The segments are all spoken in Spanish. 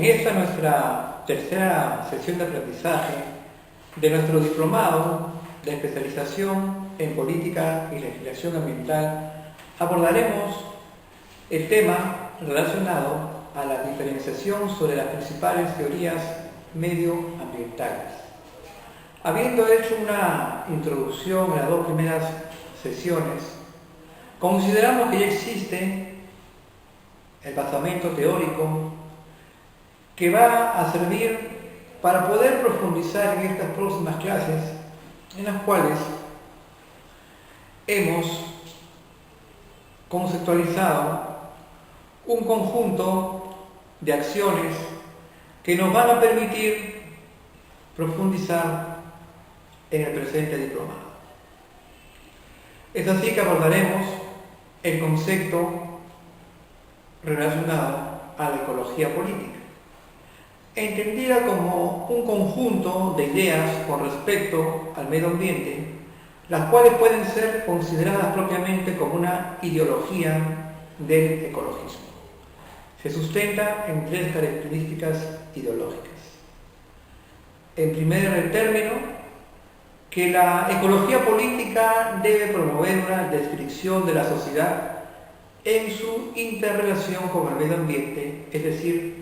en esta nuestra tercera sesión de aprendizaje de nuestro diplomado de especialización en política y legislación ambiental, abordaremos el tema relacionado a la diferenciación sobre las principales teorías medioambientales. Habiendo hecho una introducción en las dos primeras sesiones, consideramos que ya existe el basamento teórico que va a servir para poder profundizar en estas próximas clases, en las cuales hemos conceptualizado un conjunto de acciones que nos van a permitir profundizar en el presente diplomado. Es así que abordaremos el concepto relacionado a la ecología política, entendida como un conjunto de ideas con respecto al medio ambiente, las cuales pueden ser consideradas propiamente como una ideología del ecologismo. Se sustenta en tres características ideológicas. En primer término, que la ecología política debe promover una descripción de la sociedad en su interrelación con el medio ambiente, es decir,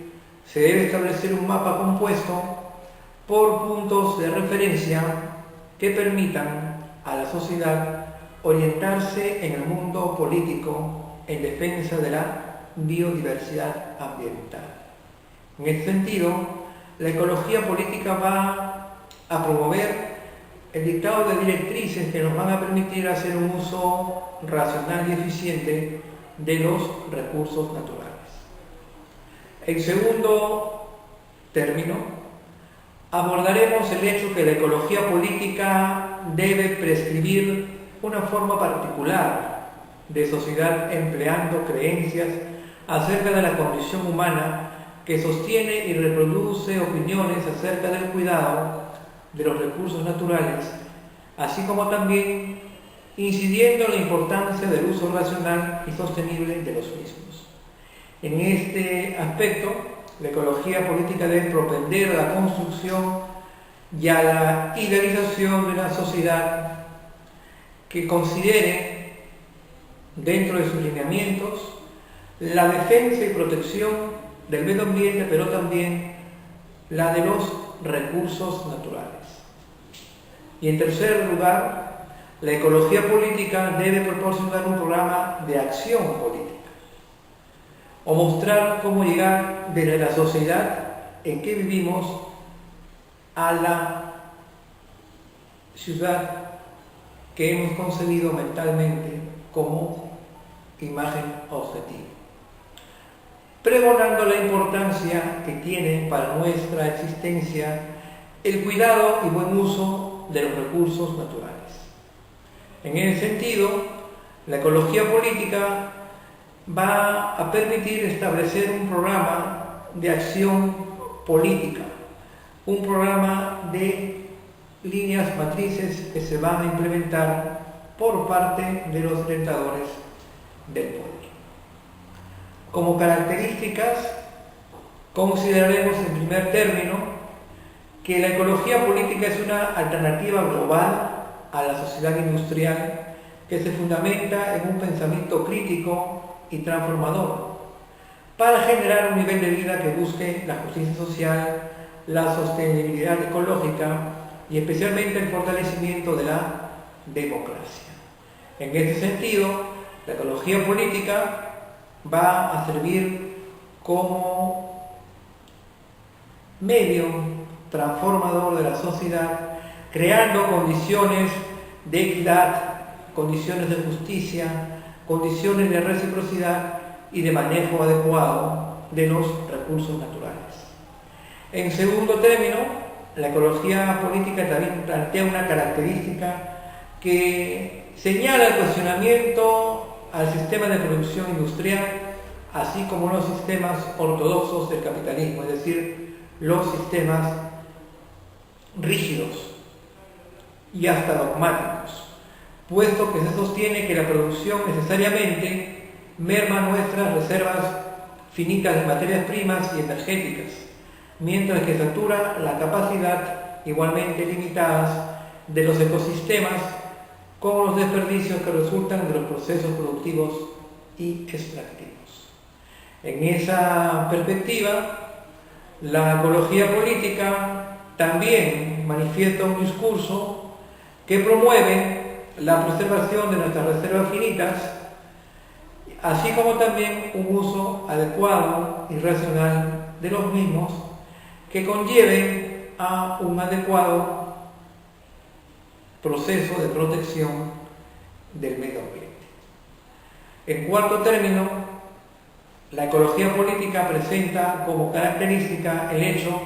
se debe establecer un mapa compuesto por puntos de referencia que permitan a la sociedad orientarse en el mundo político en defensa de la biodiversidad ambiental. En este sentido, la ecología política va a promover el dictado de directrices que nos van a permitir hacer un uso racional y eficiente de los recursos naturales. En segundo término, abordaremos el hecho que la ecología política debe prescribir una forma particular de sociedad empleando creencias acerca de la condición humana que sostiene y reproduce opiniones acerca del cuidado de los recursos naturales, así como también incidiendo en la importancia del uso racional y sostenible de los mismos. En este aspecto, la ecología política debe propender a la construcción y a la idealización de una sociedad que considere, dentro de sus lineamientos, la defensa y protección del medio ambiente, pero también la de los recursos naturales. Y en tercer lugar, la ecología política debe proporcionar un programa de acción política o mostrar cómo llegar desde la sociedad en que vivimos a la ciudad que hemos concebido mentalmente como imagen objetiva, pregonando la importancia que tiene para nuestra existencia el cuidado y buen uso de los recursos naturales. En ese sentido, la ecología política va a permitir establecer un programa de acción política, un programa de líneas matrices que se van a implementar por parte de los orientadores del poder. Como características, consideraremos en primer término que la ecología política es una alternativa global a la sociedad industrial que se fundamenta en un pensamiento crítico y transformador para generar un nivel de vida que busque la justicia social, la sostenibilidad ecológica y especialmente el fortalecimiento de la democracia. En este sentido, la ecología política va a servir como medio transformador de la sociedad, creando condiciones de equidad, condiciones de justicia, condiciones de reciprocidad y de manejo adecuado de los recursos naturales. En segundo término, la ecología política también plantea una característica que señala el cuestionamiento al sistema de producción industrial, así como los sistemas ortodoxos del capitalismo, es decir, los sistemas rígidos y hasta dogmáticos, puesto que se sostiene que la producción necesariamente merma nuestras reservas finitas de materias primas y energéticas, mientras que satura la capacidad, igualmente limitadas, de los ecosistemas con los desperdicios que resultan de los procesos productivos y extractivos. En esa perspectiva, la ecología política también manifiesta un discurso que promueve la preservación de nuestras reservas finitas, así como también un uso adecuado y racional de los mismos que conlleve a un adecuado proceso de protección del medio ambiente. En cuarto término, la ecología política presenta como característica el hecho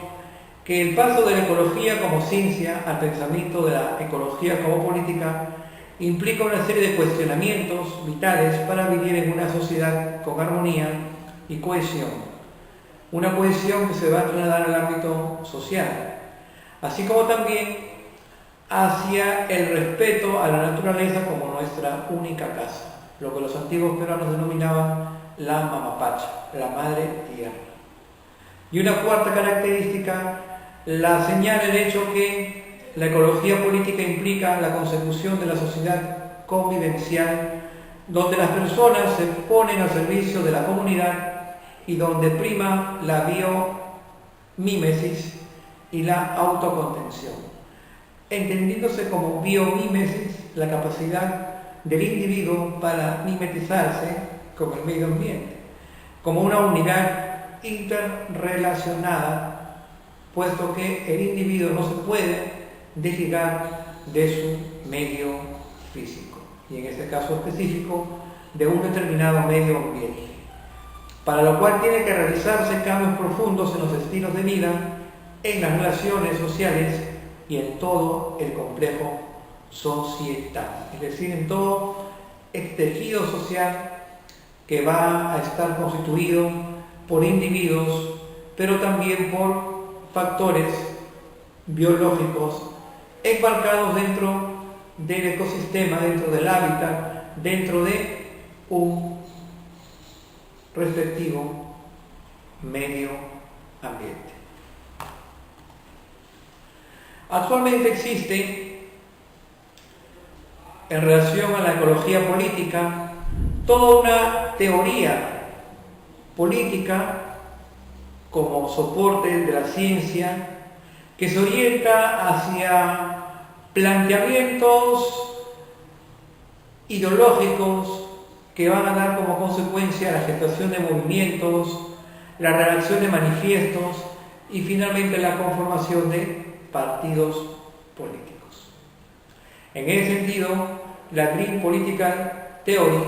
que el paso de la ecología como ciencia al pensamiento de la ecología como política implica una serie de cuestionamientos vitales para vivir en una sociedad con armonía y cohesión. Una cohesión que se va a trasladar al ámbito social, así como también hacia el respeto a la naturaleza como nuestra única casa, lo que los antiguos peruanos denominaban la mamapacha, la madre tierra. Y una cuarta característica la señala el hecho que la ecología política implica la consecución de la sociedad convivencial, donde las personas se ponen al servicio de la comunidad y donde prima la biomímesis y la autocontención, entendiéndose como biomímesis la capacidad del individuo para mimetizarse con el medio ambiente, como una unidad interrelacionada, puesto que el individuo no se puede desligar de su medio físico, y en este caso específico, de un determinado medio ambiente, para lo cual tiene que realizarse cambios profundos en los estilos de vida, en las relaciones sociales y en todo el complejo societal, es decir, en todo el tejido social que va a estar constituido por individuos, pero también por factores biológicos embarcados dentro del ecosistema, dentro del hábitat, dentro de un respectivo medio ambiente. Actualmente existe, en relación a la ecología política, toda una teoría política como soporte de la ciencia que se orienta hacia planteamientos ideológicos que van a dar como consecuencia la gestación de movimientos, la redacción de manifiestos y finalmente la conformación de partidos políticos. En ese sentido, la Green Political Theory,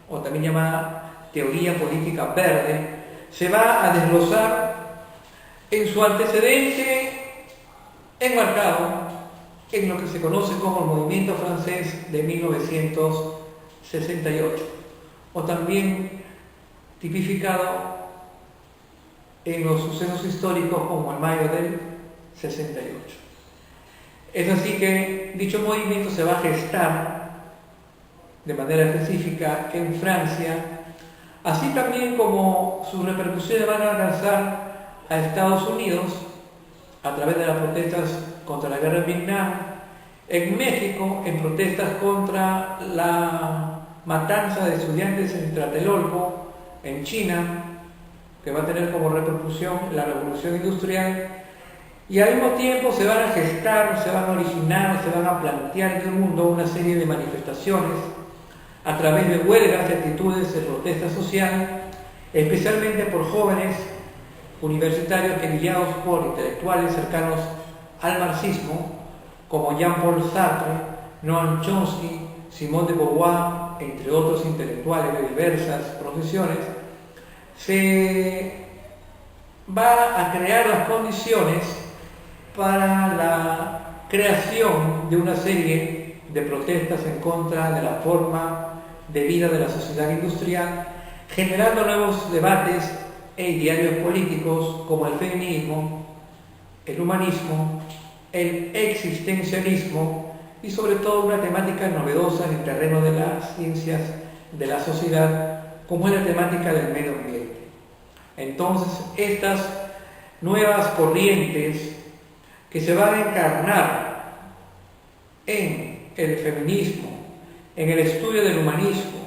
o también llamada teoría política verde, se va a desglosar en su antecedente enmarcado en lo que se conoce como el movimiento francés de 1968, o también tipificado en los sucesos históricos como el mayo del 68. Es así que dicho movimiento se va a gestar de manera específica en Francia, así también como sus repercusiones van a alcanzar a Estados Unidos a través de las protestas contra la guerra en Vietnam, en México en protestas contra la matanza de estudiantes en Tlatelolco, en China, que va a tener como repercusión la revolución industrial, y al mismo tiempo se van a gestar, se van a originar, se van a plantear en el mundo una serie de manifestaciones a través de huelgas y actitudes de protesta social, especialmente por jóvenes universitarios que, guiados por intelectuales cercanos al marxismo, como Jean-Paul Sartre, Noam Chomsky, Simone de Beauvoir, entre otros intelectuales de diversas profesiones, se va a crear las condiciones para la creación de una serie de protestas en contra de la forma de vida de la sociedad industrial, generando nuevos debates e idearios políticos como el feminismo, el humanismo, el existencialismo y sobre todo una temática novedosa en el terreno de las ciencias de la sociedad, como es la temática del medio ambiente. Entonces, estas nuevas corrientes que se van a encarnar en el feminismo, en el estudio del humanismo,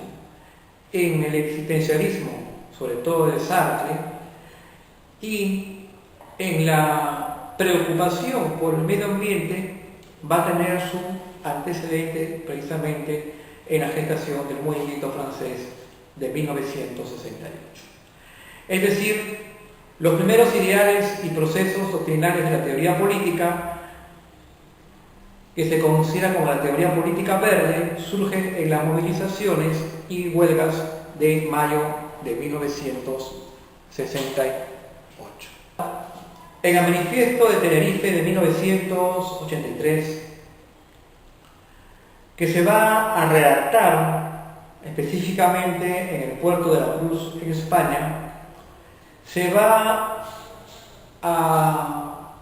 en el existencialismo, sobre todo de Sartre, y en la preocupación por el medio ambiente, va a tener su antecedente precisamente en la gestación del movimiento francés de 1968. Es decir, los primeros ideales y procesos doctrinales de la teoría política, que se considera como la teoría política verde, surgen en las movilizaciones y huelgas de mayo de 1968. En el manifiesto de Tenerife de 1983, que se va a redactar específicamente en el puerto de La Cruz, en España, se va a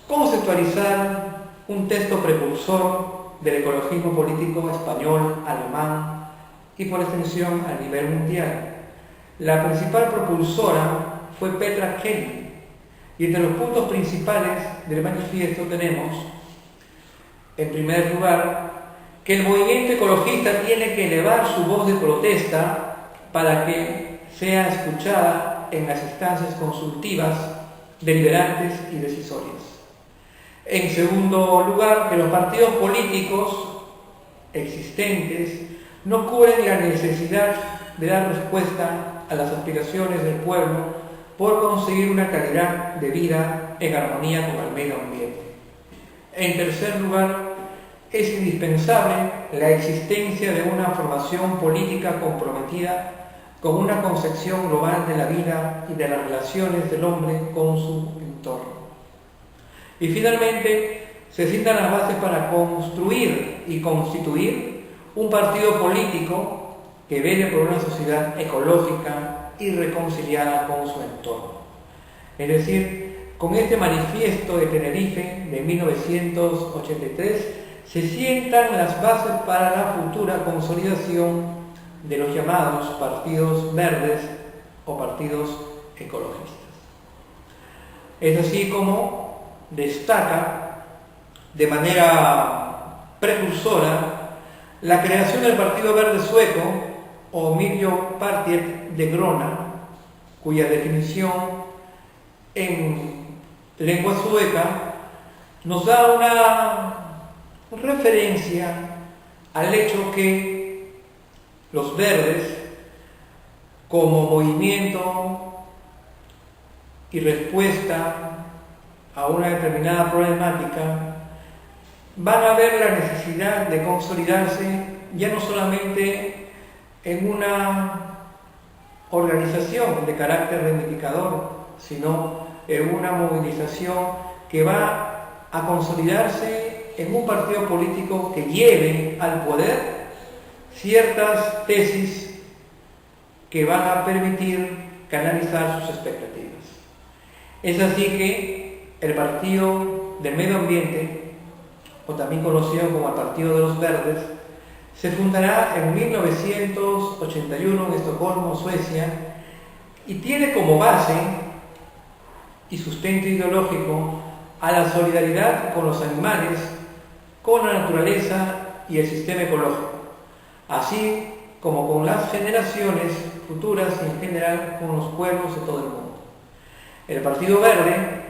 conceptualizar un texto precursor del ecologismo político español, alemán y por extensión a nivel mundial. La principal propulsora fue Petra Kelly, y entre los puntos principales del manifiesto tenemos, en primer lugar, que el movimiento ecologista tiene que elevar su voz de protesta para que sea escuchada en las instancias consultivas, deliberantes y decisorias. En segundo lugar, que los partidos políticos existentes no cubren la necesidad de dar respuesta a las aspiraciones del pueblo por conseguir una calidad de vida en armonía con el medio ambiente. En tercer lugar, es indispensable la existencia de una formación política comprometida con una concepción global de la vida y de las relaciones del hombre con su entorno. Y finalmente, se sientan las bases para construir y constituir un partido político que vele por una sociedad ecológica y reconciliada con su entorno. Es decir, con este manifiesto de Tenerife de 1983 se sientan las bases para la futura consolidación de los llamados partidos verdes o partidos ecologistas. Es así como destaca de manera precursora la creación del Partido Verde Sueco o Miljöpartiet de Gröna, cuya definición en lengua sueca nos da una referencia al hecho que los verdes, como movimiento y respuesta a una determinada problemática, van a ver la necesidad de consolidarse ya no solamente en una organización de carácter reivindicador, sino en una movilización que va a consolidarse en un partido político que lleve al poder ciertas tesis que van a permitir canalizar sus expectativas. Es así que el Partido del Medio Ambiente, o también conocido como el Partido de los Verdes, se fundará en 1981 en Estocolmo, Suecia, y tiene como base y sustento ideológico a la solidaridad con los animales, con la naturaleza y el sistema ecológico, así como con las generaciones futuras y en general con los pueblos de todo el mundo. El Partido Verde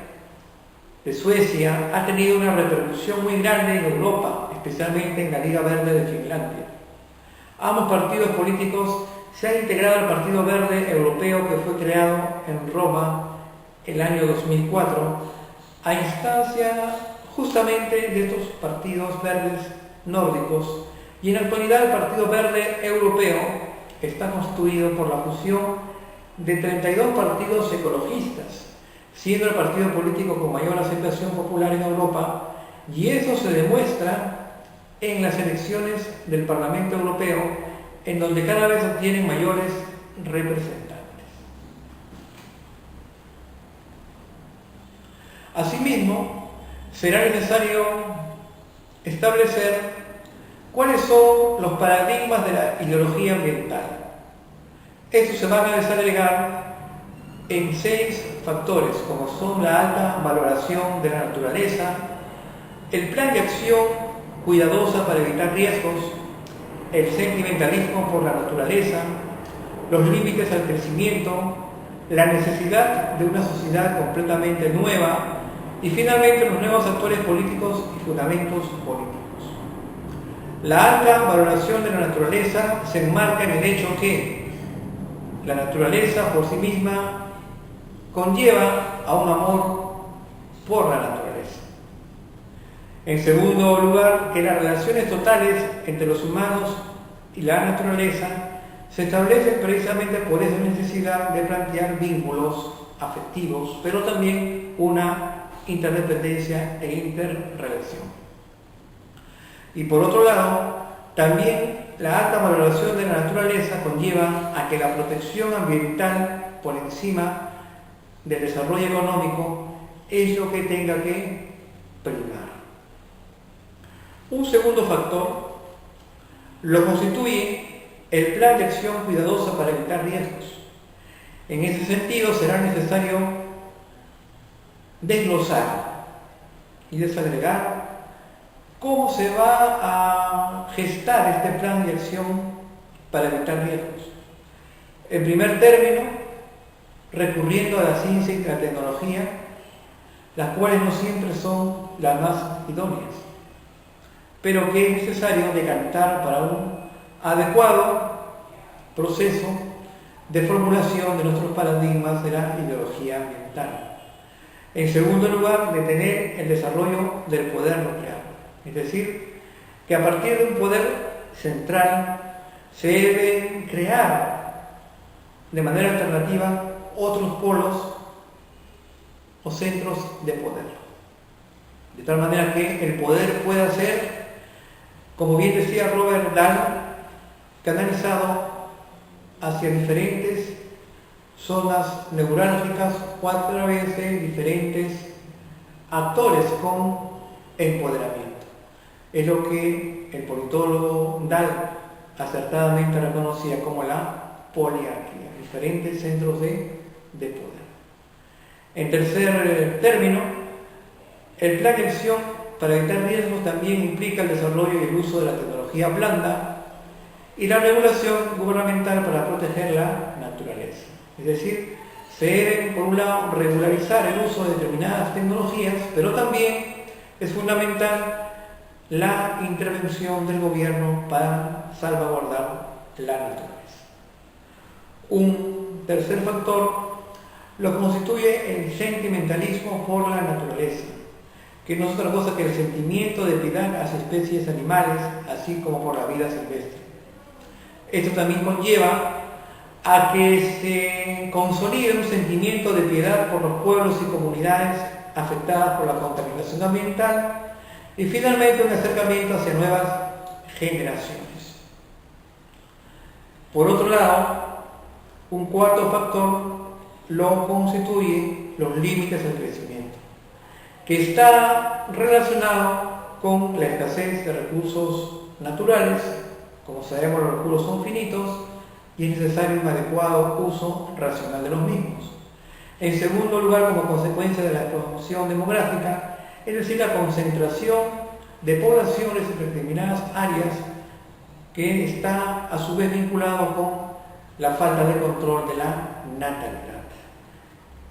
de Suecia ha tenido una repercusión muy grande en Europa, especialmente en la Liga Verde de Finlandia. Ambos partidos políticos se han integrado al Partido Verde Europeo, que fue creado en Roma el año 2004, a instancia justamente de estos partidos verdes nórdicos, y en la actualidad el Partido Verde Europeo está constituido por la fusión de 32 partidos ecologistas, siendo el partido político con mayor aceptación popular en Europa, y eso se demuestra en las elecciones del Parlamento Europeo, en donde cada vez obtienen mayores representantes. Asimismo, será necesario establecer cuáles son los paradigmas de la ideología ambiental. Estos se van a desagregar en 6 factores, como son la alta valoración de la naturaleza, el plan de acción cuidadosa para evitar riesgos, el sentimentalismo por la naturaleza, los límites al crecimiento, la necesidad de una sociedad completamente nueva y finalmente los nuevos actores políticos y fundamentos políticos. La alta valoración de la naturaleza se enmarca en el hecho que la naturaleza por sí misma conlleva a un amor por la naturaleza. En segundo lugar, que las relaciones totales entre los humanos y la naturaleza se establecen precisamente por esa necesidad de plantear vínculos afectivos, pero también una interdependencia e interrelación. Y por otro lado, también la alta valoración de la naturaleza conlleva a que la protección ambiental por encima del desarrollo económico es lo que tenga que primar. Un segundo factor lo constituye el plan de acción cuidadosa para evitar riesgos. En ese sentido será necesario desglosar y desagregar cómo se va a gestar este plan de acción para evitar riesgos. En primer término, recurriendo a la ciencia y la tecnología, las cuales no siempre son las más idóneas, pero que es necesario decantar para un adecuado proceso de formulación de nuestros paradigmas de la ideología ambiental. En segundo lugar, detener el desarrollo del poder nuclear, es decir, que a partir de un poder central se deben crear de manera alternativa otros polos o centros de poder, de tal manera que el poder pueda ser, como bien decía Robert Dahl, canalizado hacia diferentes zonas neurálgicas o a través de diferentes actores con empoderamiento. Es lo que el politólogo Dahl acertadamente reconocía como la poliarquía, diferentes centros de poder. En tercer término, el plan de acción para evitar riesgos también implica el desarrollo y el uso de la tecnología blanda y la regulación gubernamental para proteger la naturaleza. Es decir, se deben, por un lado, regularizar el uso de determinadas tecnologías, pero también es fundamental la intervención del gobierno para salvaguardar la naturaleza. Un tercer factor lo constituye el sentimentalismo por la naturaleza, que no es otra cosa que el sentimiento de piedad hacia especies animales, así como por la vida silvestre. Esto también conlleva a que se consolide un sentimiento de piedad por los pueblos y comunidades afectadas por la contaminación ambiental y finalmente un acercamiento hacia nuevas generaciones. Por otro lado, un cuarto factor lo constituye los límites del crecimiento, que está relacionado con la escasez de recursos naturales. Como sabemos, los recursos son finitos y es necesario un adecuado uso racional de los mismos. En segundo lugar, como consecuencia de la explosión demográfica, es decir, la concentración de poblaciones en determinadas áreas, que está a su vez vinculado con la falta de control de la natalidad.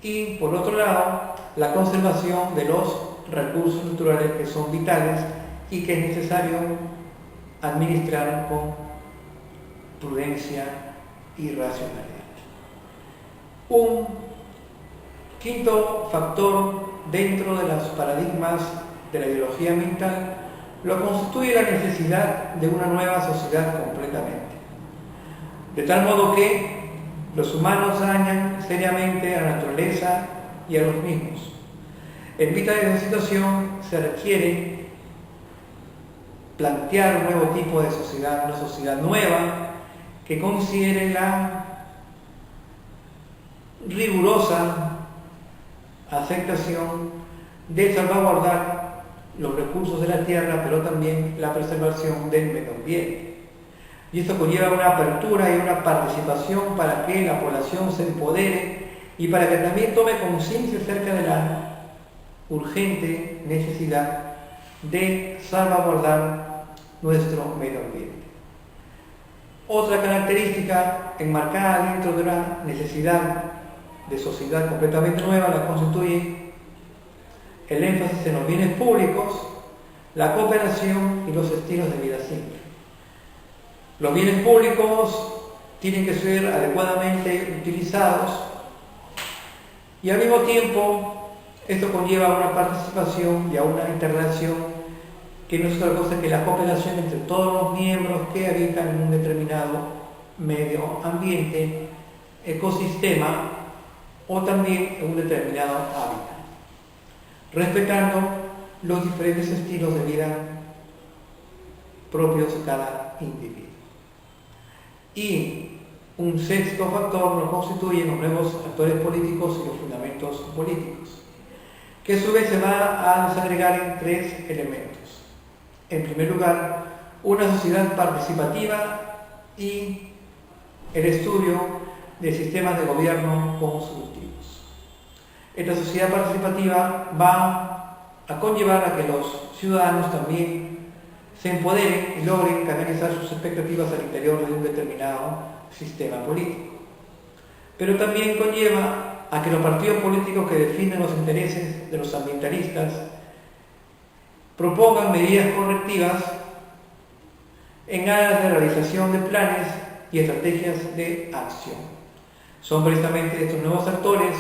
Y por otro lado, la conservación de los recursos naturales que son vitales y que es necesario administrar con prudencia y racionalidad. Un quinto factor dentro de los paradigmas de la ideología ambiental lo constituye la necesidad de una nueva sociedad completamente, de tal modo que los humanos dañan seriamente a la naturaleza y a los mismos. En vista de esa situación se requiere plantear un nuevo tipo de sociedad, una sociedad nueva que considere la rigurosa aceptación de salvaguardar los recursos de la tierra, pero también la preservación del medio ambiente. Y esto conlleva una apertura y una participación para que la población se empodere y para que también tome conciencia acerca de la urgente necesidad de salvaguardar nuestro medio ambiente. Otra característica enmarcada dentro de una necesidad de sociedad completamente nueva la constituye el énfasis en los bienes públicos, la cooperación y los estilos de vida simple. Los bienes públicos tienen que ser adecuadamente utilizados y al mismo tiempo esto conlleva a una participación y a una interrelación que no es otra cosa que la cooperación entre todos los miembros que habitan en un determinado medio ambiente, ecosistema o también en un determinado hábitat, respetando los diferentes estilos de vida propios de cada individuo. Y un sexto factor lo constituyen los nuevos actores políticos y los fundamentos políticos, que a su vez se va a desagregar en tres elementos. En primer lugar, una sociedad participativa y el estudio de sistemas de gobierno consultivos. Esta sociedad participativa va a conllevar a que los ciudadanos también se empoderen y logren canalizar sus expectativas al interior de un determinado sistema político. Pero también conlleva a que los partidos políticos que defienden los intereses de los ambientalistas propongan medidas correctivas en aras de realización de planes y estrategias de acción. Son precisamente estos nuevos actores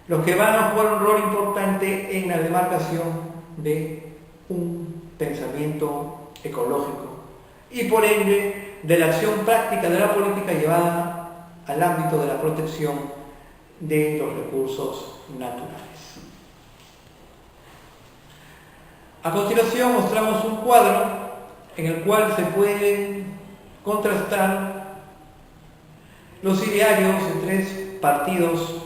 los que van a jugar un rol importante en la demarcación de un pensamiento ecológico y por ende de la acción práctica de la política llevada al ámbito de la protección de los recursos naturales. A continuación mostramos un cuadro en el cual se pueden contrastar los idearios de tres partidos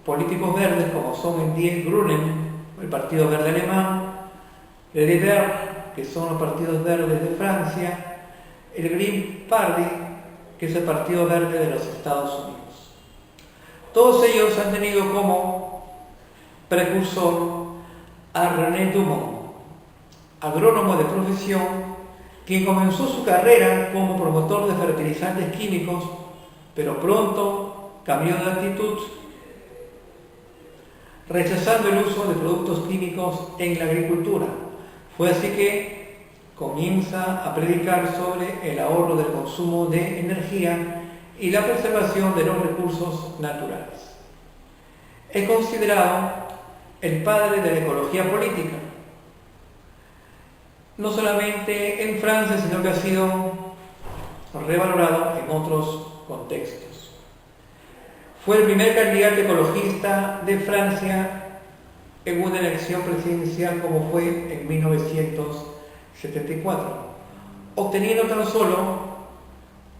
políticos verdes, como son el Die Grünen, el Partido Verde Alemán, el Les Verts, que son los partidos verdes de Francia, el Green Party, que es el Partido Verde de los Estados Unidos. Todos ellos han tenido como precursor a René Dumont, agrónomo de profesión, quien comenzó su carrera como promotor de fertilizantes químicos, pero pronto cambió de actitud, rechazando el uso de productos químicos en la agricultura. Fue así que comienza a predicar sobre el ahorro del consumo de energía y la preservación de los recursos naturales. Es considerado el padre de la ecología política, no solamente en Francia, sino que ha sido revalorado en otros contextos. Fue el primer candidato ecologista de Francia en una elección presidencial como fue en 1974, obteniendo tan solo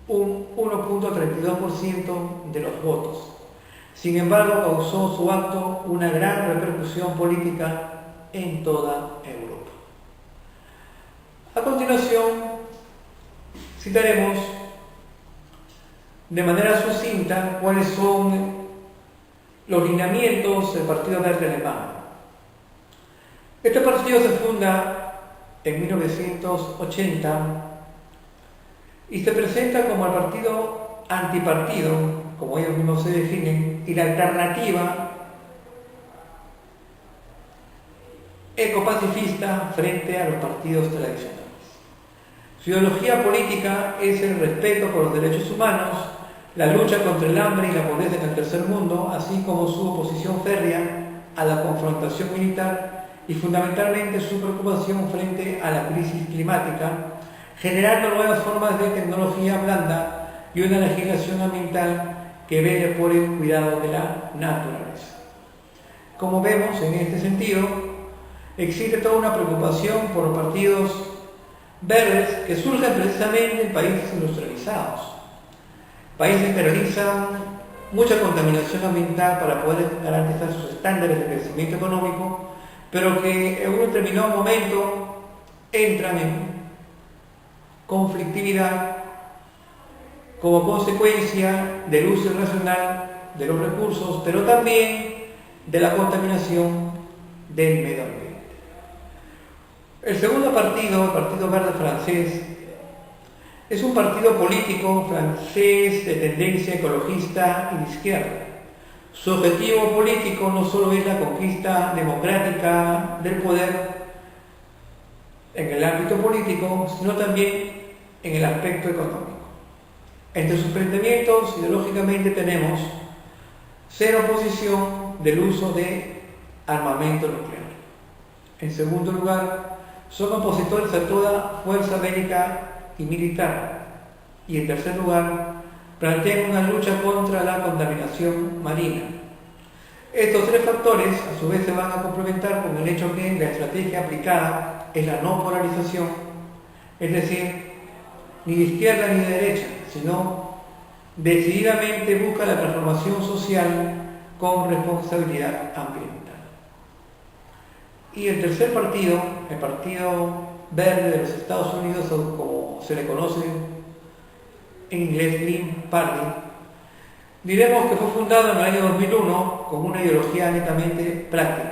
un 1.32% de los votos. Sin embargo, causó su acto una gran repercusión política en toda Europa. A continuación, citaremos de manera sucinta cuáles son los lineamientos del Partido Verde Alemán. Este partido se funda en 1980 y se presenta como el partido antipartido, como ellos mismos se definen, y la alternativa ecopacifista frente a los partidos tradicionales. Su ideología política es el respeto por los derechos humanos, la lucha contra el hambre y la pobreza en el tercer mundo, así como su oposición férrea a la confrontación militar y fundamentalmente su preocupación frente a la crisis climática, generando nuevas formas de tecnología blanda y una legislación ambiental que vele por el cuidado de la naturaleza. Como vemos, en este sentido, existe toda una preocupación por los partidos verdes que surgen precisamente en países industrializados, países que realizan mucha contaminación ambiental para poder garantizar sus estándares de crecimiento económico, pero que en un determinado momento entran en conflictividad como consecuencia del uso irracional de los recursos, pero también de la contaminación del medio ambiente. El segundo partido, el Partido Verde francés, es un partido político francés de tendencia ecologista y de izquierda. Su objetivo político no solo es la conquista democrática del poder en el ámbito político, sino también en el aspecto económico. Entre sus planteamientos, ideológicamente, tenemos cero oposición del uso de armamento nuclear. En segundo lugar, son opositores a toda fuerza bélica y militar. Y en tercer lugar, plantean una lucha contra la contaminación marina. Estos tres factores, a su vez, se van a complementar con el hecho que la estrategia aplicada es la no polarización, es decir, ni de izquierda ni de derecha, sino decididamente busca la transformación social con responsabilidad ambiental. Y el tercer partido, el Partido Verde de los Estados Unidos, o como se le conoce en inglés Green Party, diremos que fue fundado en el año 2001 con una ideología netamente práctica.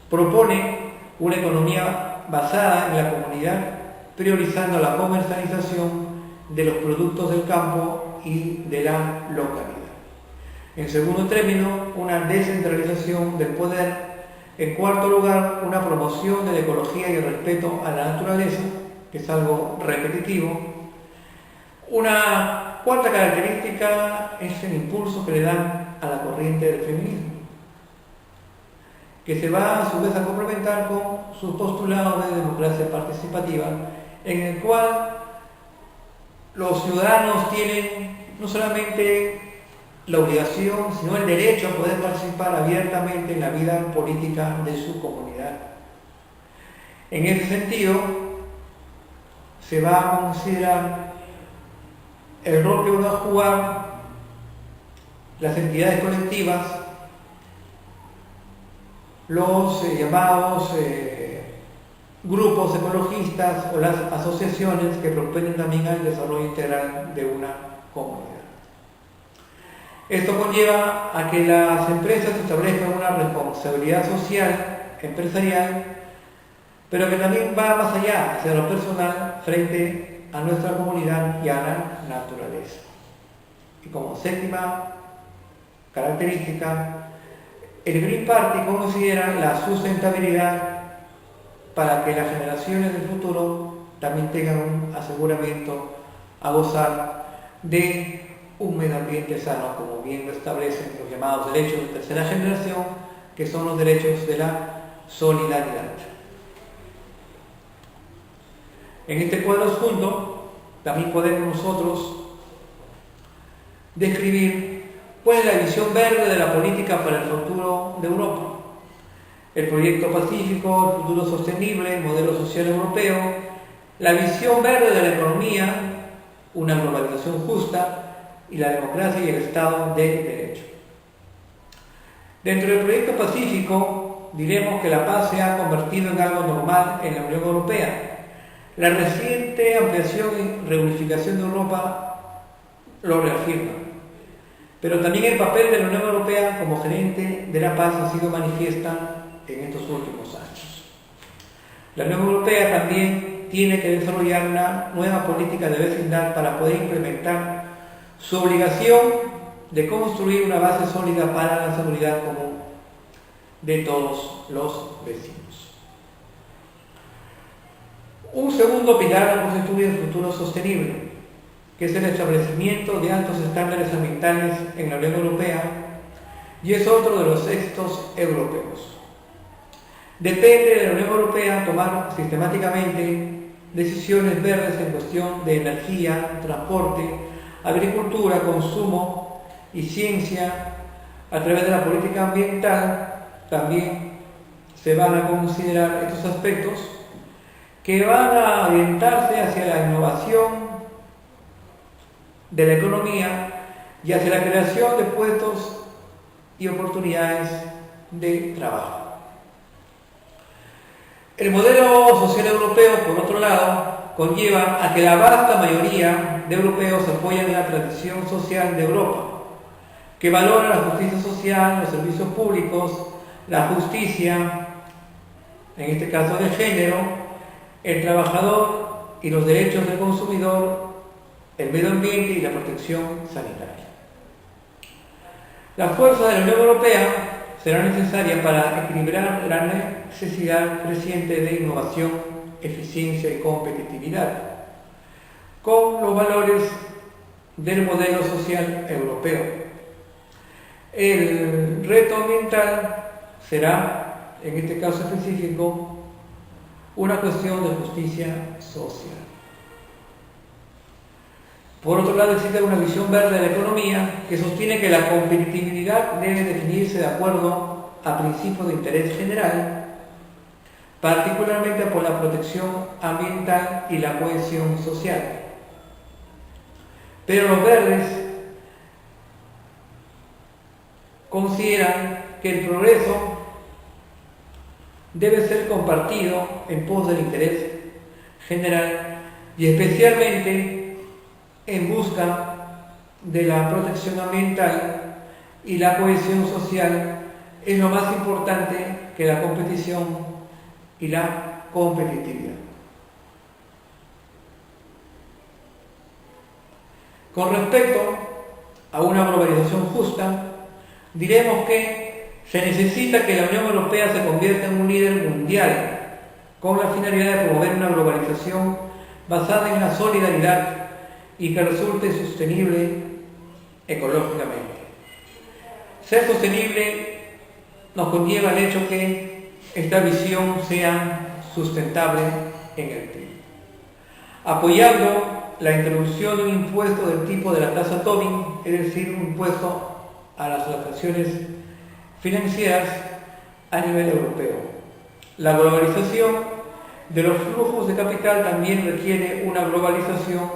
Propone una economía basada en la comunidad, priorizando la comercialización de los productos del campo y de la localidad. En segundo término, una descentralización del poder. En cuarto lugar, una promoción de la ecología y el respeto a la naturaleza, que es algo repetitivo. Una cuarta característica es el impulso que le dan a la corriente del feminismo, que se va a su vez a complementar con su postulado de democracia participativa, en el cual los ciudadanos tienen no solamente la obligación, sino el derecho a poder participar abiertamente en la vida política de su comunidad. En ese sentido, se va a considerar el rol que van a jugar las entidades colectivas, los llamados grupos ecologistas o las asociaciones que proponen también al desarrollo integral de una comunidad. Esto conlleva a que las empresas establezcan una responsabilidad social, empresarial, pero que también va más allá, hacia lo personal, frente a nuestra comunidad y a la naturaleza. Y como séptima característica, el Green Party considera la sustentabilidad para que las generaciones del futuro también tengan un aseguramiento a gozar de un medio ambiente sano, como bien lo establecen los llamados derechos de tercera generación, que son los derechos de la solidaridad. En este cuadro adjunto también podemos nosotros describir cuál es la visión verde de la política para el futuro de Europa. El proyecto pacífico, el futuro sostenible, el modelo social europeo, la visión verde de la economía, una globalización justa y la democracia y el Estado de Derecho. Dentro del proyecto pacífico, diremos que la paz se ha convertido en algo normal en la Unión Europea. La reciente ampliación y reunificación de Europa lo reafirma. Pero también el papel de la Unión Europea como gerente de la paz ha sido manifiesta en estos últimos años. La Unión Europea también tiene que desarrollar una nueva política de vecindad para poder implementar su obligación de construir una base sólida para la seguridad común de todos los vecinos. Un segundo pilar lo constituye el futuro sostenible, que es el establecimiento de altos estándares ambientales en la Unión Europea, y es otro de los éxitos europeos. Depende de la Unión Europea tomar sistemáticamente decisiones verdes en cuestión de energía, transporte, agricultura, consumo y ciencia. A través de la política ambiental también se van a considerar estos aspectos que van a orientarse hacia la innovación de la economía y hacia la creación de puestos y oportunidades de trabajo. El modelo social europeo, por otro lado, conlleva a que la vasta mayoría de europeos apoyan la transición social de Europa, que valora la justicia social, los servicios públicos, la justicia, en este caso de género, el trabajador y los derechos del consumidor, el medio ambiente y la protección sanitaria. Las fuerzas de la Unión Europea serán necesarias para equilibrar la necesidad creciente de innovación, eficiencia y competitividad con los valores del modelo social europeo. El reto ambiental será, en este caso específico, una cuestión de justicia social. Por otro lado, existe una visión verde de la economía que sostiene que la competitividad debe definirse de acuerdo a principios de interés general, particularmente por la protección ambiental y la cohesión social. Pero los verdes consideran que el progreso debe ser compartido en pos del interés general y especialmente en busca de la protección ambiental y la cohesión social es lo más importante que la competición y la competitividad. Con respecto a una globalización justa, diremos que se necesita que la Unión Europea se convierta en un líder mundial con la finalidad de promover una globalización basada en la solidaridad y que resulte sostenible ecológicamente. Ser sostenible nos conlleva el hecho que esta visión sea sustentable en el tiempo. Apoyando la introducción de un impuesto del tipo de la tasa Tobin, es decir, un impuesto a las transacciones financieras a nivel europeo. La globalización de los flujos de capital también requiere una globalización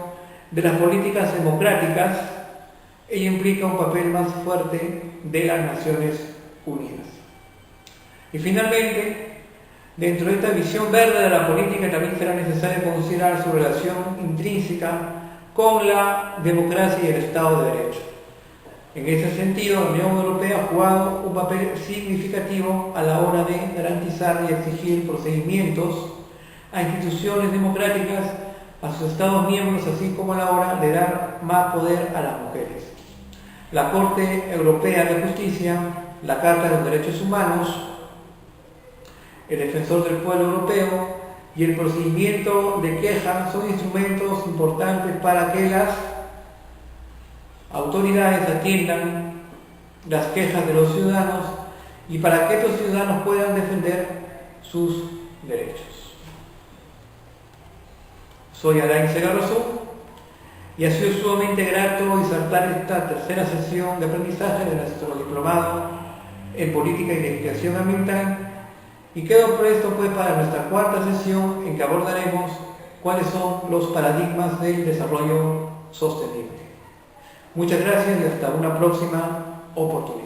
de las políticas democráticas e implica un papel más fuerte de las Naciones Unidas. Y finalmente, dentro de esta visión verde de la política también será necesario considerar su relación intrínseca con la democracia y el Estado de Derecho. En ese sentido, la Unión Europea ha jugado un papel significativo a la hora de garantizar y exigir procedimientos a instituciones democráticas, a sus Estados miembros, así como a la hora de dar más poder a las mujeres. La Corte Europea de Justicia, la Carta de los Derechos Humanos, el Defensor del Pueblo Europeo y el procedimiento de queja son instrumentos importantes para que las autoridades atiendan las quejas de los ciudadanos y para que estos ciudadanos puedan defender sus derechos. Soy Alain Segarrosú y ha sido sumamente grato insertar esta tercera sesión de aprendizaje de nuestro diplomado en Política y Legislación Ambiental y quedo presto pues para nuestra cuarta sesión en que abordaremos cuáles son los paradigmas del desarrollo sostenible. Muchas gracias y hasta una próxima oportunidad.